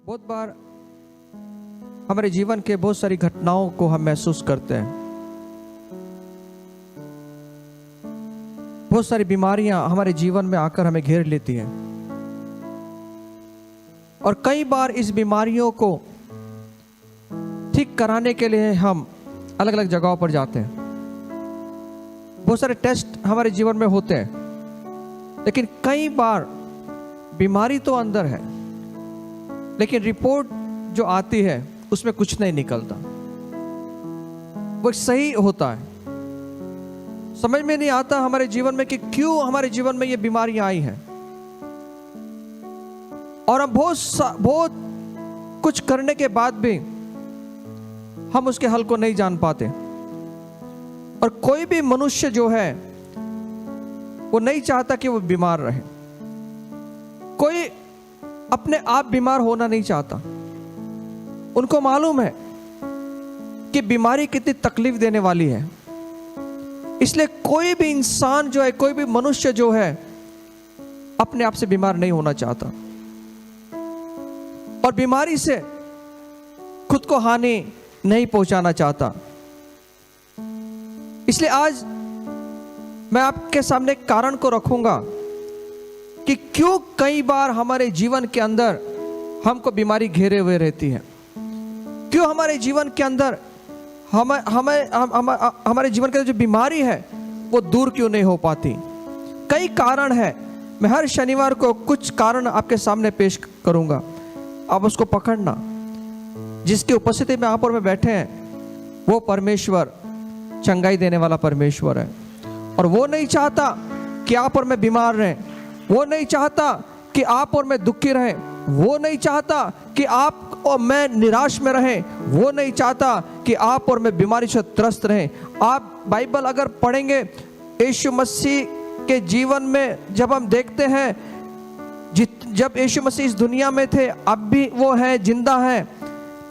बहुत बार हमारे जीवन के बहुत सारी घटनाओं को हम महसूस करते हैं। बहुत सारी बीमारियां हमारे जीवन में आकर हमें घेर लेती हैं और कई बार इस बीमारियों को ठीक कराने के लिए हम अलग अलग जगहों पर जाते हैं। बहुत सारे टेस्ट हमारे जीवन में होते हैं, लेकिन कई बार बीमारी तो अंदर है, लेकिन रिपोर्ट जो आती है उसमें कुछ नहीं निकलता। वो सही होता है, समझ में नहीं आता हमारे जीवन में कि क्यों हमारे जीवन में ये बीमारियां आई हैं, और हम बहुत कुछ करने के बाद भी हम उसके हल को नहीं जान पाते। और कोई भी मनुष्य जो है वो नहीं चाहता कि वो बीमार रहे। कोई अपने आप बीमार होना नहीं चाहता। उनको मालूम है कि बीमारी कितनी तकलीफ देने वाली है, इसलिए कोई भी इंसान जो है, कोई भी मनुष्य जो है अपने आप से बीमार नहीं होना चाहता और बीमारी से खुद को हानि नहीं पहुंचाना चाहता। इसलिए आज मैं आपके सामने एक कारण को रखूंगा कि क्यों कई बार हमारे जीवन के अंदर हमको बीमारी घेरे हुए रहती है, क्यों हमारे जीवन के अंदर हमारे जीवन के अंदर जो बीमारी है वो दूर क्यों नहीं हो पाती। कई कारण है। मैं हर शनिवार को कुछ कारण आपके सामने पेश करूंगा, आप उसको पकड़ना। जिसकी उपस्थिति में आप और मैं बैठे हैं वो परमेश्वर चंगाई देने वाला परमेश्वर है, और वो नहीं चाहता कि आप और मैं बीमार रहें। वो नहीं चाहता कि आप और मैं दुखी रहें। वो नहीं चाहता कि आप और मैं निराश में रहें। वो नहीं चाहता कि आप और मैं बीमारी से त्रस्त रहें। आप बाइबल अगर पढ़ेंगे, यीशु मसीह के जीवन में जब हम देखते हैं, जब यीशु मसीह इस दुनिया में थे, अब भी वो है, जिंदा है,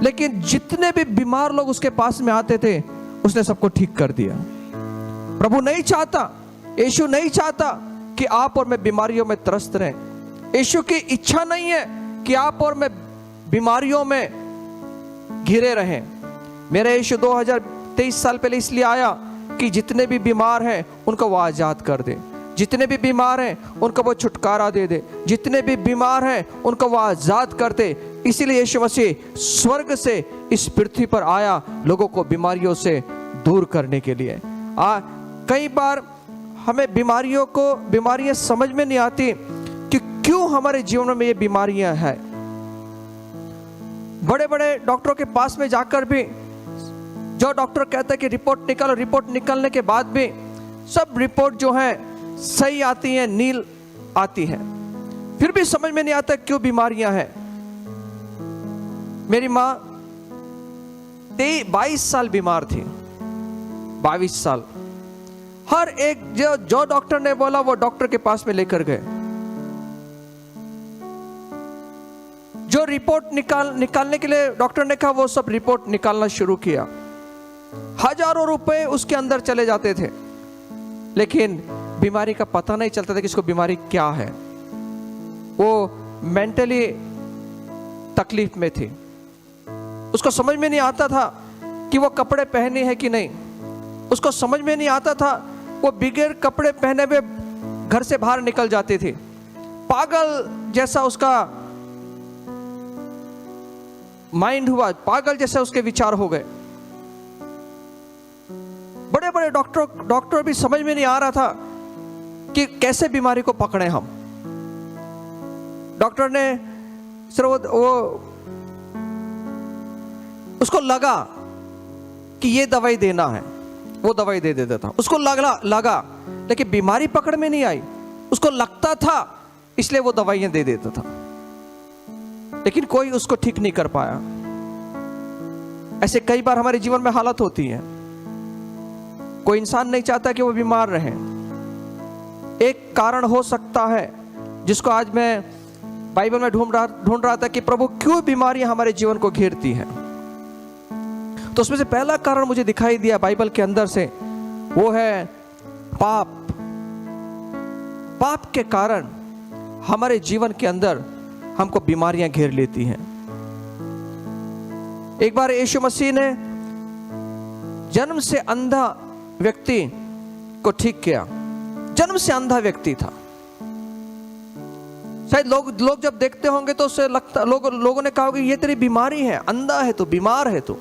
लेकिन जितने भी बीमार लोग उसके पास में आते थे उसने सबको ठीक कर दिया। प्रभु नहीं चाहता, यीशु नहीं चाहता कि आप और मैं बीमारियों में त्रस्त रहें। यीशु की इच्छा नहीं है कि आप और मैं बीमारियों में घिरे रहें। मेरा यीशु 2023 साल पहले इसलिए आया कि जितने भी बीमार हैं उनको वो आजाद कर दे, जितने भी बीमार हैं उनको वो छुटकारा दे दे, जितने भी बीमार हैं उनको वो आजाद कर दे। इसीलिए यीशु मसीह स्वर्ग से इस पृथ्वी पर आया, लोगों को बीमारियों से दूर करने के लिए। कई बार हमें बीमारियां समझ में नहीं आती कि क्यों हमारे जीवन में ये बीमारियां हैं। बड़े बड़े डॉक्टरों के पास में जाकर भी जो डॉक्टर कहता है कि रिपोर्ट निकालो, रिपोर्ट निकलने के बाद भी सब रिपोर्ट जो है सही आती है, नील आती है, फिर भी समझ में नहीं आता क्यों बीमारियां हैं। मेरी माँ 22 साल बीमार थी, 22 साल। हर एक जो डॉक्टर ने बोला वो डॉक्टर के पास में लेकर गए। जो रिपोर्ट निकालने के लिए डॉक्टर ने कहा वो सब रिपोर्ट निकालना शुरू किया। हजारों रुपए उसके अंदर चले जाते थे, लेकिन बीमारी का पता नहीं चलता था कि इसको बीमारी क्या है। वो मेंटली तकलीफ में थी। उसको समझ में नहीं आता था कि वो कपड़े पहने हैं कि नहीं। उसको समझ में नहीं आता था, वो बगैर कपड़े पहने हुए घर से बाहर निकल जाती थी। पागल जैसा उसका माइंड हुआ, पागल जैसे उसके विचार हो गए। बड़े बड़े डॉक्टर भी समझ में नहीं आ रहा था कि कैसे बीमारी को पकड़े हम। डॉक्टर ने सिर्फ उसको लगा कि ये दवाई देना है, वो दवाई दे देता था। उसको लगा, लेकिन बीमारी पकड़ में नहीं आई। उसको लगता था इसलिए वो दवाइयां दे देता था, लेकिन कोई उसको ठीक नहीं कर पाया। ऐसे कई बार हमारे जीवन में हालत होती है। कोई इंसान नहीं चाहता कि वो बीमार रहे। एक कारण हो सकता है जिसको आज मैं बाइबल में ढूंढ रहा था कि प्रभु क्यों बीमारियां हमारे जीवन को घेरती हैं। तो उसमें से पहला कारण मुझे दिखाई दिया बाइबल के अंदर से, वो है पाप। पाप के कारण हमारे जीवन के अंदर हमको बीमारियां घेर लेती हैं। एक बार यीशु मसीह ने जन्म से अंधा व्यक्ति को ठीक किया। जन्म से अंधा व्यक्ति था। शायद लोग जब देखते होंगे तो उससे लगता, लोगों ने कहा कि ये तेरी बीमारी है, अंधा है तू, बीमार है तू।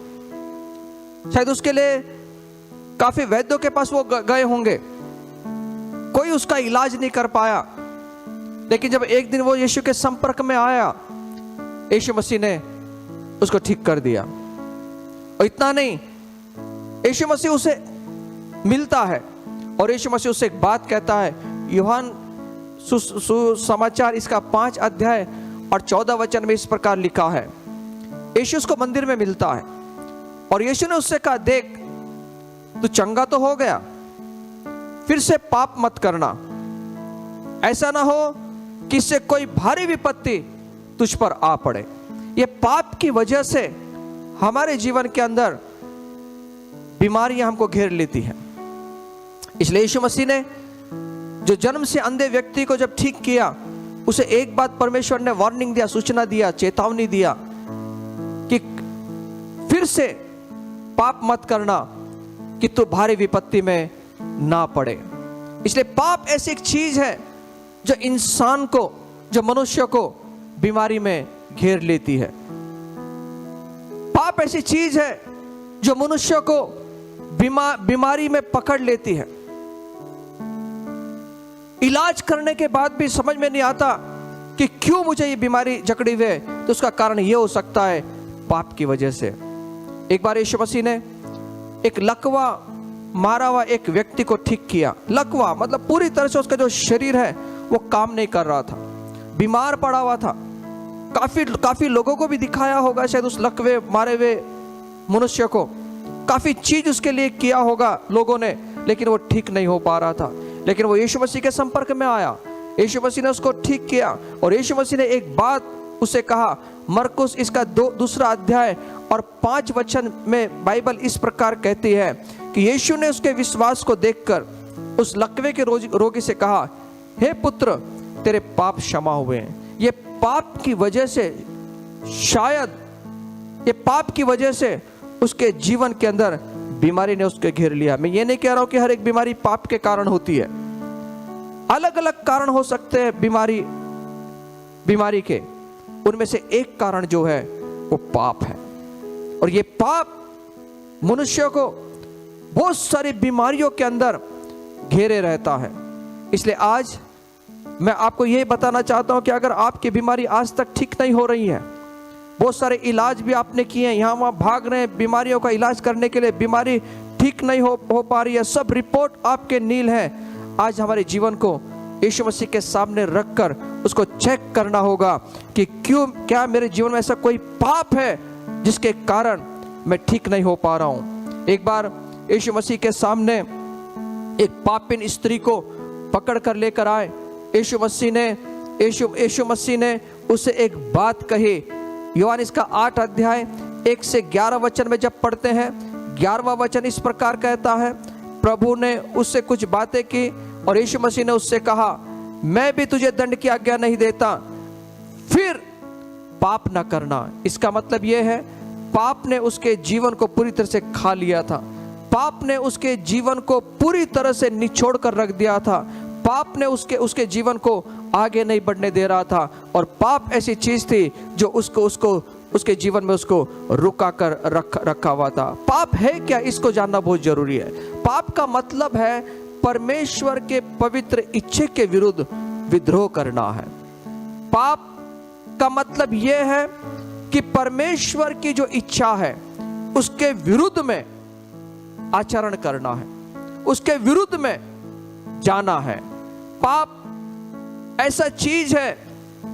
शायद उसके लिए काफी वैद्यों के पास वो गए होंगे, कोई उसका इलाज नहीं कर पाया। लेकिन जब एक दिन वो यीशु के संपर्क में आया, यीशु मसीह ने उसको ठीक कर दिया। और इतना नहीं, यीशु मसीह उसे मिलता है और यीशु मसीह उससे एक बात कहता है। यूहन्ना सुसमाचार इसका 5 अध्याय और 14 वचन में इस प्रकार लिखा है। यीशु उसको मंदिर में मिलता है और यीशु ने उससे कहा, देख तू चंगा तो हो गया, फिर से पाप मत करना, ऐसा ना हो कि इससे कोई भारी विपत्ति तुझ पर आ पड़े। ये पाप की वजह से हमारे जीवन के अंदर बीमारियां हमको घेर लेती हैं। इसलिए यीशु मसीह ने जो जन्म से अंधे व्यक्ति को जब ठीक किया, उसे एक बात परमेश्वर ने वार्निंग दिया, सूचना दिया, चेतावनी दिया कि फिर से पाप मत करना कि तू भारी विपत्ति में ना पड़े। इसलिए पाप ऐसी एक चीज है जो इंसान को, जो मनुष्य को बीमारी में घेर लेती है। पाप ऐसी चीज है जो मनुष्य को बीमारी में पकड़ लेती है। इलाज करने के बाद भी समझ में नहीं आता कि क्यों मुझे ये बीमारी जकड़ी हुई है, तो उसका कारण ये हो सकता है पाप की वजह से। एक बार यीशु मसीह ने एक लकवा मारा हुआ एक व्यक्ति को ठीक किया। लकवा मतलब पूरी तरह से उसका जो शरीर है वो काम नहीं कर रहा था, बीमार पड़ा हुआ था। काफी लोगों को भी दिखाया होगा शायद उस लकवे मारे हुए मनुष्य को, काफी चीज उसके लिए किया होगा लोगों ने, लेकिन वो ठीक नहीं हो पा रहा था। लेकिन वो यीशु मसीह के संपर्क में आया, यीशु मसीह ने उसको ठीक किया और यीशु मसीह ने एक बात उसे कहा। मरकुस इसका 2 अध्याय और 5 वचन में बाइबल इस प्रकार कहती है कि यीशु ने उसके विश्वास को देखकर उस लकवे के रोगी से कहा, हे पुत्र तेरे पाप क्षमा हुए हैं। ये पाप की वजह से, शायद ये पाप की वजह से उसके जीवन के अंदर बीमारी ने उसके घेर लिया। मैं ये नहीं कह रहा हूं कि हर एक बीमारी पाप के कारण होती है, अलग अलग कारण हो सकते हैं बीमारी के। उनमें से एक कारण जो है वो पाप है, और ये पाप मनुष्य को बहुत सारी बीमारियों के अंदर घेरे रहता है। इसलिए आज मैं आपको यही बताना चाहता हूं कि अगर आपकी बीमारी आज तक ठीक नहीं हो रही है, बहुत सारे इलाज भी आपने किए हैं, यहाँ वहाँ भाग रहे हैं बीमारियों का इलाज करने के लिए, बीमारी ठीक नहीं हो पा रही है, सब रिपोर्ट आपके नील है, आज हमारे जीवन को यीशु मसीह के सामने रखकर उसको चेक करना होगा कि क्या मेरे जीवन में ऐसा कोई पाप है जिसके कारण मैं ठीक नहीं हो पा रहा हूं। एक बार यीशु मसीह के सामने एक पापिन स्त्री को पकड़ कर लेकर आए। यीशु मसीह ने उसे एक बात कही। यूहन्ना इसका 8 अध्याय 1 से 11 वचन में जब पढ़ते हैं, 11वां वचन इस प्रकार कहता है, प्रभु ने उससे कुछ बातें की और यीशु मसीह ने उससे कहा, मैं भी तुझे दंड की आज्ञा नहीं देता, फिर पाप न करना। इसका मतलब यह है पाप ने उसके जीवन को पूरी तरह से खा लिया था, पाप ने उसके जीवन को पूरी तरह से निचोड़ कर रख दिया था, पाप ने उसके जीवन को आगे नहीं बढ़ने दे रहा था। और पाप ऐसी चीज थी जो उसके जीवन में उसको रुका कर रखा हुआ था। पाप है क्या, इसको जानना बहुत जरूरी है। पाप का मतलब है परमेश्वर के पवित्र इच्छे के विरुद्ध विद्रोह करना है। पाप का मतलब यह है कि परमेश्वर की जो इच्छा है उसके विरुद्ध में आचरण करना है, उसके विरुद्ध में जाना है। पाप ऐसा चीज है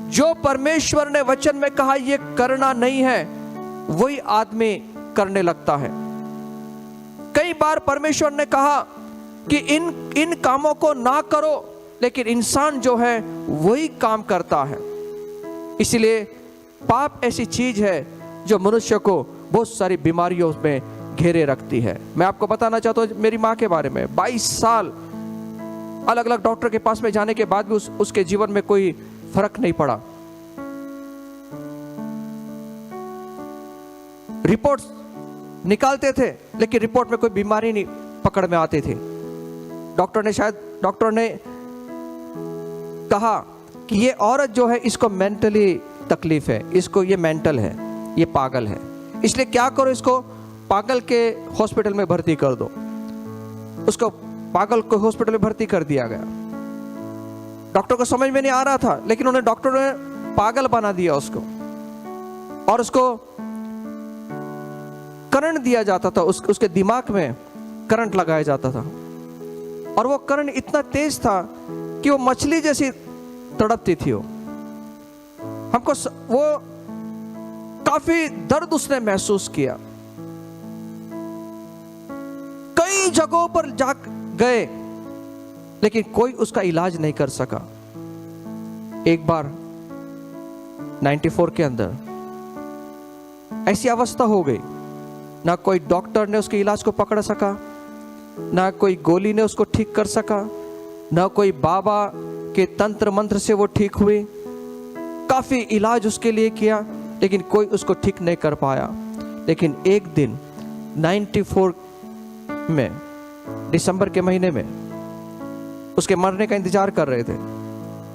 जो परमेश्वर ने वचन में कहा यह करना नहीं है, वही आदमी करने लगता है। कई बार परमेश्वर ने कहा कि इन कामों को ना करो, लेकिन इंसान जो है वही काम करता है। इसलिए पाप ऐसी चीज है जो मनुष्य को बहुत सारी बीमारियों में घेरे रखती है। मैं आपको बताना चाहता हूँ मेरी माँ के बारे में। 22 साल अलग अलग डॉक्टर के पास में जाने के बाद भी उसके जीवन में कोई फर्क नहीं पड़ा। रिपोर्ट निकालते थे, लेकिन रिपोर्ट में कोई बीमारी नहीं पकड़ में आती थी। डॉक्टर ने कहा कि ये औरत जो है इसको मेंटली तकलीफ है, इसको ये मेंटल है, ये पागल है, इसलिए क्या करो, इसको पागल के हॉस्पिटल में भर्ती कर दो। उसको पागल को हॉस्पिटल में भर्ती कर दिया गया। डॉक्टर को समझ में नहीं आ रहा था, लेकिन डॉक्टर ने पागल बना दिया उसको, और उसको करंट दिया जाता था, उसके दिमाग में करंट लगाया जाता था, और वो करंट इतना तेज था कि वो मछली जैसी तड़पती थी। हमको वो काफी दर्द उसने महसूस किया। कई जगहों पर जा गए, लेकिन कोई उसका इलाज नहीं कर सका। एक बार 94 के अंदर ऐसी अवस्था हो गई, ना कोई डॉक्टर ने उसके इलाज को पकड़ सका, ना कोई गोली ने उसको ठीक कर सका, ना कोई बाबा के तंत्र मंत्र से वो ठीक हुई। काफी इलाज उसके लिए किया, लेकिन कोई उसको ठीक नहीं कर पाया। लेकिन एक दिन 94 में दिसंबर के महीने में उसके मरने का इंतजार कर रहे थे,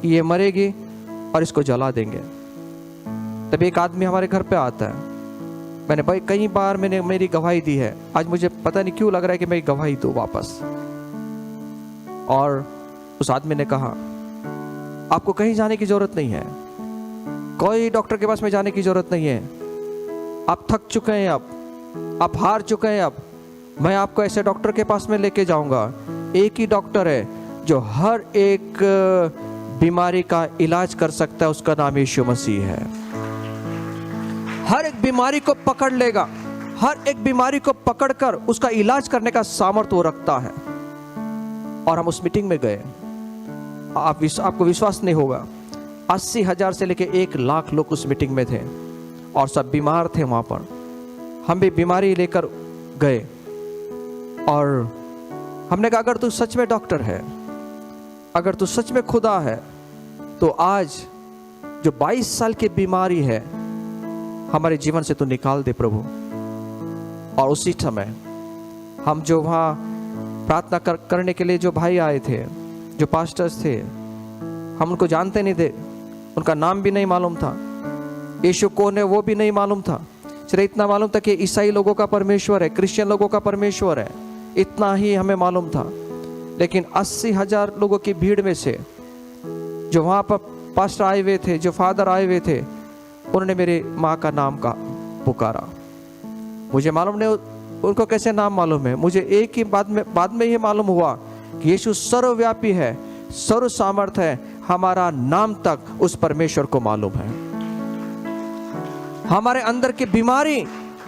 ये मरेगी और इसको जला देंगे। तब एक आदमी हमारे घर पे आता है। मैंने भाई कई बार मैंने मेरी गवाही दी है, आज मुझे पता नहीं क्यों लग रहा है कि मैं गवाही दूं वापस। और उस आदमी ने कहा, आपको कहीं जाने की जरूरत नहीं है, कोई डॉक्टर के पास में जाने की जरूरत नहीं है, आप थक चुके हैं, अब आप हार चुके हैं, अब मैं आपको ऐसे डॉक्टर के पास में लेके जाऊंगा। एक ही डॉक्टर है जो हर एक बीमारी का इलाज कर सकता है, उसका नाम यीशु मसीह है। हर एक बीमारी को पकड़ लेगा, हर एक बीमारी को पकड़कर उसका इलाज करने का सामर्थ्य वो रखता है। और हम उस मीटिंग में गए, आपको विश्वास नहीं होगा, 80,000 से लेके 1,00,000 लोग उस मीटिंग में थे, और सब बीमार थे वहां पर। हम भी बीमारी लेकर गए, और हमने कहा अगर तू सच में डॉक्टर है, अगर तू सच में खुदा है, तो आज जो 22 साल की बीमारी है हमारे जीवन से तू निकाल दे प्रभु। और उसी समय हम जो वहाँ प्रार्थना करने के लिए जो भाई आए थे, जो पास्टर्स थे, हम उनको जानते नहीं थे, उनका नाम भी नहीं मालूम था, यीशु कौन है वो भी नहीं मालूम था। सिर्फ इतना मालूम था कि ईसाई लोगों का परमेश्वर है, क्रिश्चियन लोगों का परमेश्वर है, इतना ही हमें मालूम था। लेकिन 80,000 लोगों की भीड़ में से जो वहाँ पर पास्टर आए हुए थे, जो फादर आए हुए थे, उन्होंने मेरी माँ का नाम का पुकारा। मुझे मालूम नहीं उनको कैसे नाम मालूम है, मुझे एक ही बाद में ये मालूम हुआ कि यीशु सर्वव्यापी है, सर्व सामर्थ है, हमारा नाम तक उस परमेश्वर को मालूम है। हमारे अंदर की बीमारी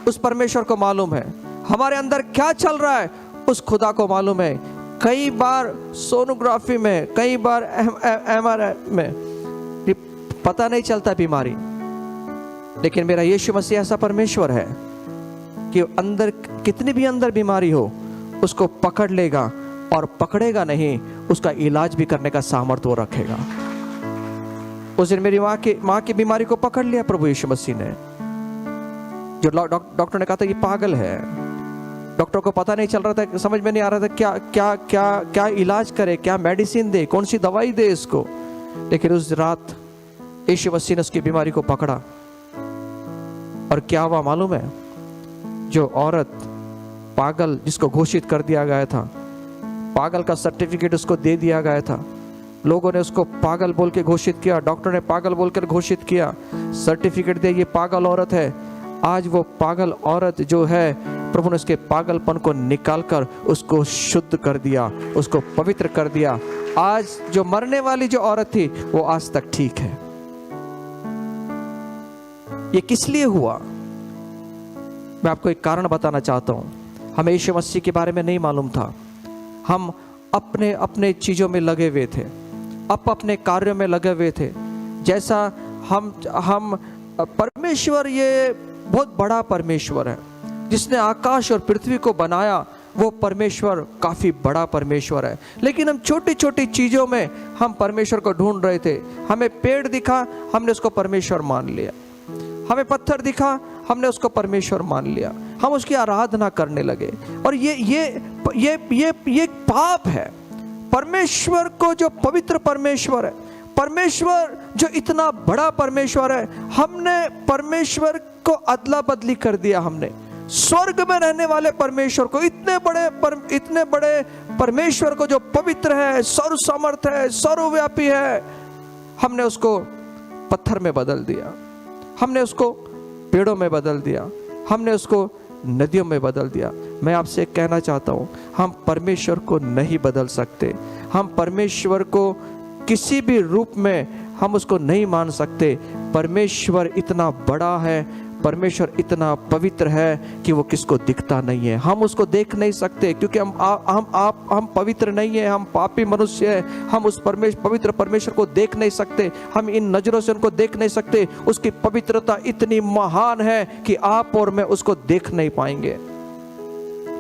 उस परमेश्वर को मालूम है, हमारे अंदर क्या चल रहा है उस खुदा को मालूम है। कई बार सोनोग्राफी में, कई बार MRI में पता नहीं चलता बीमारी, लेकिन मेरा यीशु मसीह ऐसा परमेश्वर है कि अंदर कितनी भी अंदर बीमारी हो उसको पकड़ लेगा, और पकड़ेगा नहीं, उसका इलाज भी करने का सामर्थ्य वो रखेगा। उस दिन मेरी माँ की बीमारी को पकड़ लिया प्रभु यीशु मसीह ने। जो डॉक्टर ने कहा था ये पागल है, डॉक्टर को पता नहीं चल रहा था, समझ में नहीं आ रहा था क्या क्या क्या क्या इलाज करे, क्या मेडिसिन दे, कौन सी दवाई दे इसको। लेकिन उस रात यीशु मसीह ने उसकी बीमारी को पकड़ा, और क्या हुआ मालूम है? जो औरत पागल जिसको घोषित कर दिया गया था, पागल का सर्टिफिकेट उसको दे दिया गया था, लोगों ने उसको पागल बोल के घोषित किया, डॉक्टर ने पागल बोलकर घोषित किया, सर्टिफिकेट दे, ये पागल औरत है। आज वो पागल औरत जो है, प्रभु ने उसके पागलपन को निकालकर उसको शुद्ध कर दिया, उसको पवित्र कर दिया। आज जो मरने वाली जो औरत थी वो आज तक ठीक है। ये किस लिए हुआ? मैं आपको एक कारण बताना चाहता हूं। हमें यीशु मसीह के बारे में नहीं मालूम था, हम अपने अपने चीजों में लगे हुए थे, अपने कार्यों में लगे हुए थे। जैसा हम परमेश्वर ये बहुत बड़ा परमेश्वर है, जिसने आकाश और पृथ्वी को बनाया, वो परमेश्वर काफी बड़ा परमेश्वर है। लेकिन हम छोटी छोटी चीजों में हम परमेश्वर को ढूंढ रहे थे। हमें पेड़ दिखा, हमने उसको परमेश्वर मान लिया, हमें पत्थर दिखा, हमने उसको परमेश्वर मान लिया, हम उसकी आराधना करने लगे। और ये पाप है। परमेश्वर को, जो पवित्र परमेश्वर है, परमेश्वर जो इतना बड़ा परमेश्वर है, हमने परमेश्वर को अदला बदली कर दिया। हमने स्वर्ग में रहने वाले परमेश्वर को, इतने बड़े परमेश्वर को जो पवित्र है, सर्व समर्थ है, सर्वव्यापी है, हमने उसको पत्थर में बदल दिया, हमने उसको पेड़ों में बदल दिया, हमने उसको नदियों में बदल दिया। मैं आपसे कहना चाहता हूँ, हम परमेश्वर को नहीं बदल सकते। हम परमेश्वर को किसी भी रूप में हम उसको नहीं मान सकते। परमेश्वर इतना बड़ा है, परमेश्वर इतना पवित्र है कि वो किसको दिखता नहीं है। हम उसको देख नहीं सकते क्योंकि हम पवित्र नहीं है, हम पापी मनुष्य हैं। हम उस पवित्र परमेश्वर को देख नहीं सकते, हम इन नजरों से उनको देख नहीं सकते। उसकी पवित्रता इतनी महान है कि आप और मैं उसको देख नहीं पाएंगे,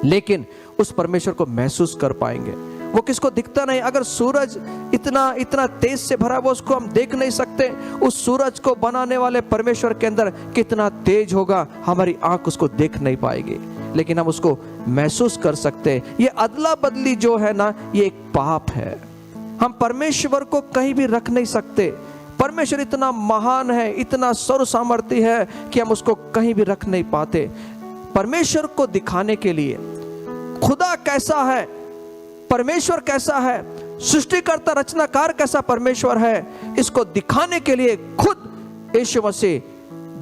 लेकिन उस परमेश्वर को महसूस कर पाएंगे। वो किसको दिखता नहीं। अगर सूरज इतना तेज से भरा, वो उसको हम देख नहीं सकते। उस सूरज को बनाने वाले परमेश्वर के अंदर कितना तेज होगा, हमारी आंख उसको देख नहीं पाएगी, लेकिन हम उसको महसूस कर सकते। ये अदला बदली जो है ना, ये एक पाप है। हम परमेश्वर को कहीं भी रख नहीं सकते। परमेश्वर इतना महान है, इतना सर्व सामर्थ्य है कि हम उसको कहीं भी रख नहीं पाते। परमेश्वर को दिखाने के लिए, खुदा कैसा है, परमेश्वर कैसा है, सृष्टिकर्ता रचनाकार कैसा परमेश्वर है, इसको दिखाने के लिए खुद यीशु मसीह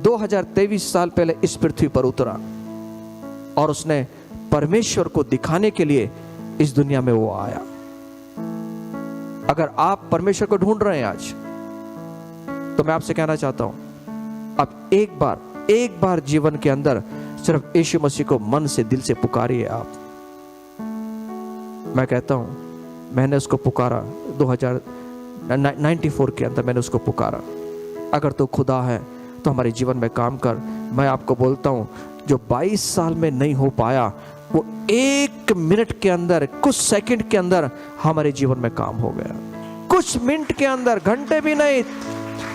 2023 साल पहले इस पृथ्वी पर उतरा और उसने परमेश्वर को दिखाने के लिए इस दुनिया में वो आया। अगर आप परमेश्वर को ढूंढ रहे हैं आज, तो मैं आपसे कहना चाहता हूं, आप एक बार जीवन के अंदर सिर्फ यीशु मसीह को मन से, दिल से पुकारिए। आप, मैं कहता हूं, मैंने उसको पुकारा 1994 के अंदर, मैंने उसको पुकारा। अगर तो खुदा है तो हमारे जीवन में काम कर। मैं आपको बोलता हूं, जो 22 साल में नहीं हो पाया, वो 1 मिनट के अंदर, कुछ सेकंड के अंदर हमारे जीवन में काम हो गया। कुछ मिनट के अंदर, घंटे भी नहीं,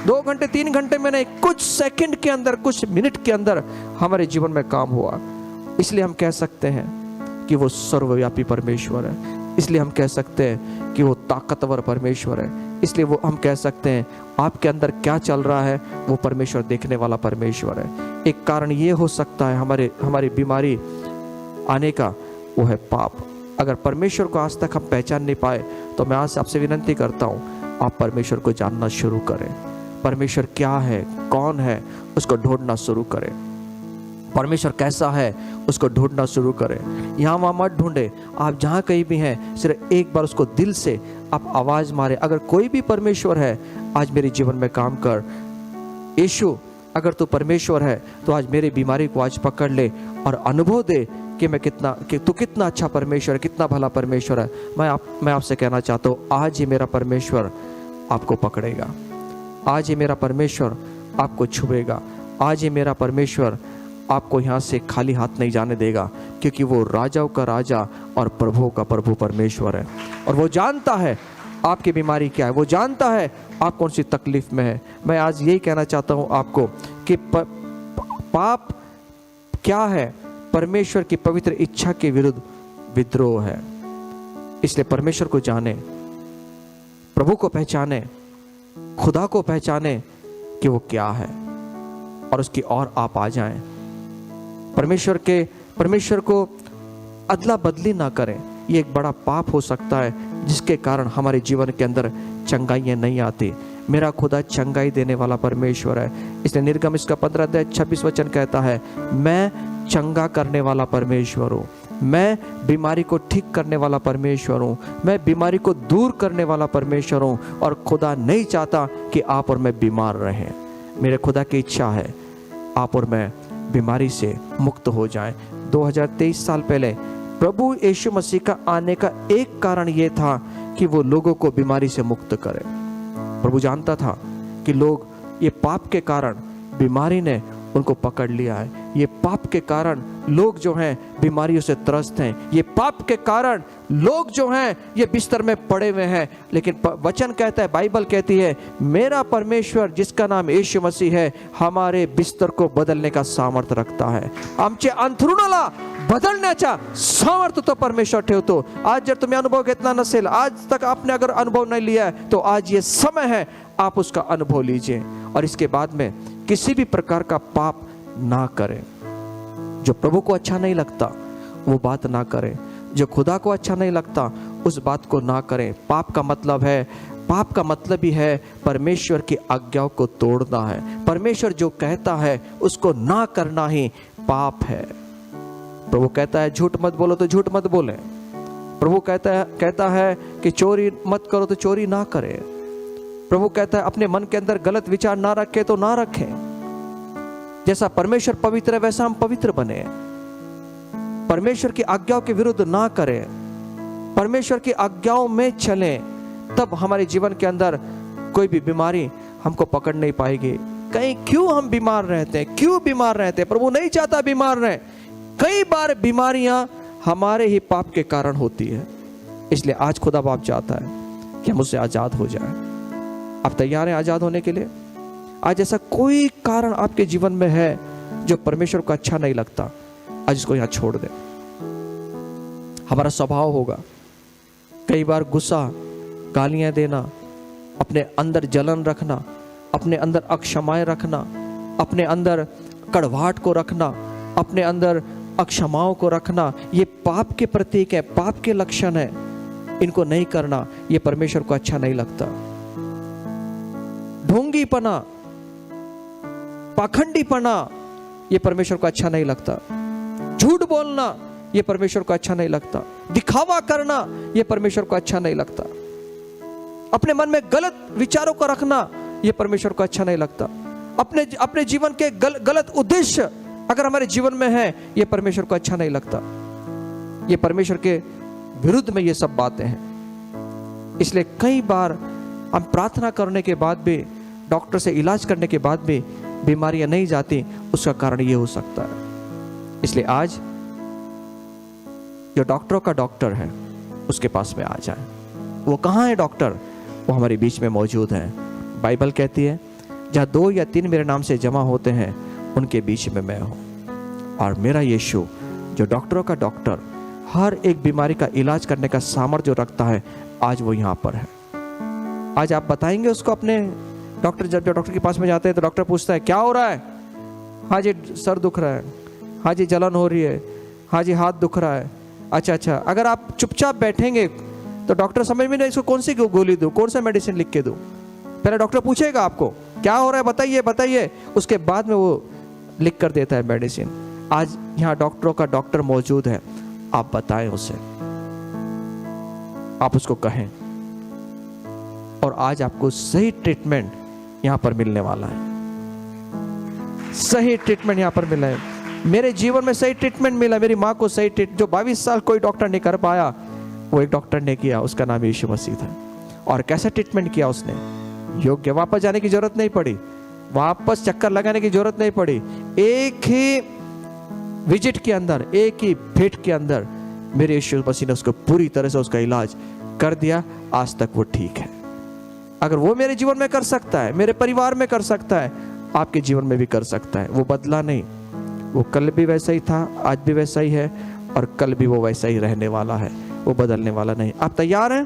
2 घंटे 3 घंटे में नहीं, कुछ सेकंड के अंदर, कुछ मिनट के अंदर हमारे जीवन में काम हुआ। इसलिए हम कह सकते हैं कि वो सर्वव्यापी परमेश्वर है। इसलिए हम कह सकते हैं कि वो ताकतवर परमेश्वर है। इसलिए वो हम कह सकते हैं, आपके अंदर क्या चल रहा है, वो परमेश्वर देखने वाला परमेश्वर है। एक कारण ये हो सकता है हमारी बीमारी आने का, वो है पाप। अगर परमेश्वर को आज तक हम पहचान नहीं पाए, तो मैं आज आपसे विनती करता हूँ, आप परमेश्वर को जानना शुरू करें। परमेश्वर क्या है, कौन है, उसको ढूंढना शुरू करें। परमेश्वर कैसा है, उसको ढूंढना शुरू करें। यहाँ वहाँ मत ढूंढे, आप जहाँ कहीं भी हैं, सिर्फ एक बार उसको दिल से आप आवाज़ मारे, अगर कोई भी परमेश्वर है, आज मेरे जीवन में काम कर। यीशु, अगर तू परमेश्वर है तो आज मेरी बीमारी को आज पकड़ ले और अनुभव दे कि तू कितना अच्छा परमेश्वर है, कितना भला परमेश्वर है। मैं आपसे कहना चाहता हूँ, आज ही मेरा परमेश्वर आपको पकड़ेगा, आज ही मेरा परमेश्वर आपको छुएगा, आज ही मेरा परमेश्वर आपको यहाँ से खाली हाथ नहीं जाने देगा, क्योंकि वो राजाओं का राजा और प्रभुओं का प्रभु परमेश्वर है। और वो जानता है आपकी बीमारी क्या है, वो जानता है आप कौन सी तकलीफ में है। मैं आज यही कहना चाहता हूँ आपको कि पाप क्या है, परमेश्वर की पवित्र इच्छा के विरुद्ध विद्रोह है। इसलिए परमेश्वर को जाने, प्रभु को पहचाने, खुदा को पहचाने कि वो क्या है, और उसकी ओर आप आ जाएं। परमेश्वर को अदला बदली ना करें। ये एक बड़ा पाप हो सकता है जिसके कारण हमारे जीवन के अंदर चंगाइयाँ नहीं आती। मेरा खुदा चंगाई देने वाला परमेश्वर है। इसलिए निर्गम इसका 15 अध्याय 26 वचन कहता है, मैं चंगा करने वाला परमेश्वर हूँ, मैं बीमारी को ठीक करने वाला परमेश्वर हूँ, मैं बीमारी को दूर करने वाला परमेश्वर हूँ। और खुदा नहीं चाहता कि आप और मैं बीमार रहें। मेरे खुदा की इच्छा है आप और मैं बीमारी से मुक्त हो जाएं। 2023 साल पहले प्रभु यीशु मसीह का आने का एक कारण यह था कि वो लोगों को बीमारी से मुक्त करे। प्रभु जानता था कि लोग ये पाप के कारण बीमारी ने उनको पकड़ लिया है, ये पाप के कारण लोग जो हैं बीमारियों से त्रस्त हैं, ये पाप के कारण लोग जो हैं ये बिस्तर में पड़े हुए हैं। लेकिन वचन कहता है, बाइबल कहती है, मेरा परमेश्वर जिसका नाम यीशु मसीह है हमारे बिस्तर को बदलने का सामर्थ्य रखता है। आमचे अंथरुणाला बदलण्याचा सामर्थ्य तो परमेश्वर ठेवतो। आज जर तुम्हें अनुभव घेतला नसेल, आज तक आपने अगर अनुभव नहीं लिया है, तो आज ये समय है आप उसका अनुभव लीजिए और इसके बाद में किसी भी प्रकार का पाप ना करें। जो प्रभु को अच्छा नहीं लगता वो बात ना करें, जो खुदा को अच्छा नहीं लगता उस बात को ना करें। पाप का मतलब ही है परमेश्वर की आज्ञाओं को तोड़ना है। परमेश्वर जो कहता है उसको ना करना ही पाप है। प्रभु कहता है झूठ मत बोलो तो झूठ मत बोले। प्रभु कहता है कि चोरी मत करो तो चोरी ना करें। प्रभु कहता है अपने मन के अंदर गलत विचार ना रखे तो ना रखें। जैसा परमेश्वर पवित्र है वैसा हम पवित्र बने। परमेश्वर की आज्ञाओं के विरुद्ध ना करें, परमेश्वर की आज्ञाओं में चलें, तब हमारे जीवन के अंदर कोई भी बीमारी हमको पकड़ नहीं पाएगी। कहीं क्यों हम बीमार रहते हैं, क्यों बीमार रहते हैं? प्रभु नहीं चाहता बीमार रहे। कई बार बीमारियां हमारे ही पाप के कारण होती है। इसलिए आज खुदा बाप चाहता है कि हम उससे आजाद हो जाएं। आप तैयार हैं आजाद होने के लिए? आज ऐसा कोई कारण आपके जीवन में है जो परमेश्वर को अच्छा नहीं लगता, आज इसको यहां छोड़ दें। हमारा स्वभाव होगा कई बार गुस्सा, गालियां देना, अपने अंदर जलन रखना, अपने अंदर अक्षमाएं रखना, अपने अंदर कड़वाहट को रखना, अपने अंदर अक्षमाओं को रखना। ये पाप के प्रतीक है, पाप के लक्षण है। इनको नहीं करना, ये परमेश्वर को अच्छा नहीं लगता। ढोंगीपना, पाखंडीपना, ये परमेश्वर को अच्छा नहीं लगता। झूठ बोलना, ये परमेश्वर को अच्छा नहीं लगता। दिखावा करना, ये परमेश्वर को अच्छा नहीं लगता। अपने मन में गलत विचारों को रखना, ये परमेश्वर को अच्छा नहीं लगता। अपने जीवन के गलत उद्देश्य अगर हमारे जीवन में है, ये परमेश्वर को अच्छा नहीं लगता। ये परमेश्वर के विरुद्ध में ये सब बातें हैं। इसलिए कई बार हम प्रार्थना करने के बाद भी, डॉक्टर से इलाज करने के बाद भी बीमारियां नहीं जाती, उसका कारण ये हो सकता है। इसलिए आज जो डॉक्टरों का डॉक्टर है उसके पास में आ जाए। वो कहाँ है डॉक्टर? वो हमारे बीच में मौजूद है। बाइबल कहती है जहाँ 2 या 3 मेरे नाम से जमा होते हैं उनके बीच में मैं हूँ। और मेरा यीशु जो डॉक्टरों का डॉक्टर, हर एक बीमारी का इलाज करने का सामर्थ्य जो रखता है, आज वो यहाँ पर है। आज आप बताएंगे उसको अपने डॉक्टर, जब डॉक्टर के पास में जाते हैं तो डॉक्टर पूछता है क्या हो रहा है? हाँ जी सर दुख रहा है, हाँ जी जलन हो रही है, हाँ जी हाथ दुख रहा है। अच्छा, अगर आप चुपचाप बैठेंगे तो डॉक्टर समझ में नहीं इसको कौन सी गोली दूं, कौन सा मेडिसिन लिख के दूं। पहले डॉक्टर पूछेगा आपको क्या हो रहा है, बताइए, उसके बाद में वो लिख कर देता है मेडिसिन। आज यहाँ डॉक्टरों का डॉक्टर मौजूद है, आप बताएं उसे, आप उसको कहें, और आज आपको सही ट्रीटमेंट यहाँ पर मिलने वाला है। सही ट्रीटमेंट यहाँ पर मिला है। मेरे जीवन में सही ट्रीटमेंट मिला। मेरी माँ को सही जो 22 साल कोई डॉक्टर नहीं कर पाया, वो एक डॉक्टर ने किया, उसका नाम यीशु मसीह था। और कैसा ट्रीटमेंट किया उसने? योग्य, वापस जाने की जरूरत नहीं पड़ी, वापस चक्कर लगाने की जरूरत नहीं पड़ी। एक ही विजिट के अंदर, एक ही भेंट के अंदर मेरे यीशु मसीह ने उसको पूरी तरह से उसका इलाज कर दिया। आज तक वो ठीक है। अगर वो मेरे जीवन में कर सकता है, मेरे परिवार में कर सकता है, आपके जीवन में भी कर सकता है। वो बदला नहीं, वो कल भी वैसा ही था, आज भी वैसा ही है, और कल भी वो वैसा ही रहने वाला है। वो बदलने वाला नहीं। आप तैयार हैं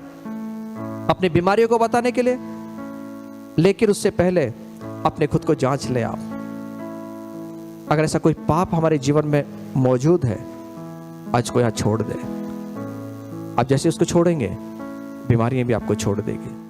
अपनी बीमारियों को बताने के लिए? लेकिन उससे पहले अपने खुद को जांच ले आप। अगर ऐसा कोई पाप हमारे जीवन में मौजूद है, आज को यहाँ छोड़ दे। आप जैसे उसको छोड़ेंगे, बीमारियां भी आपको छोड़ देगी।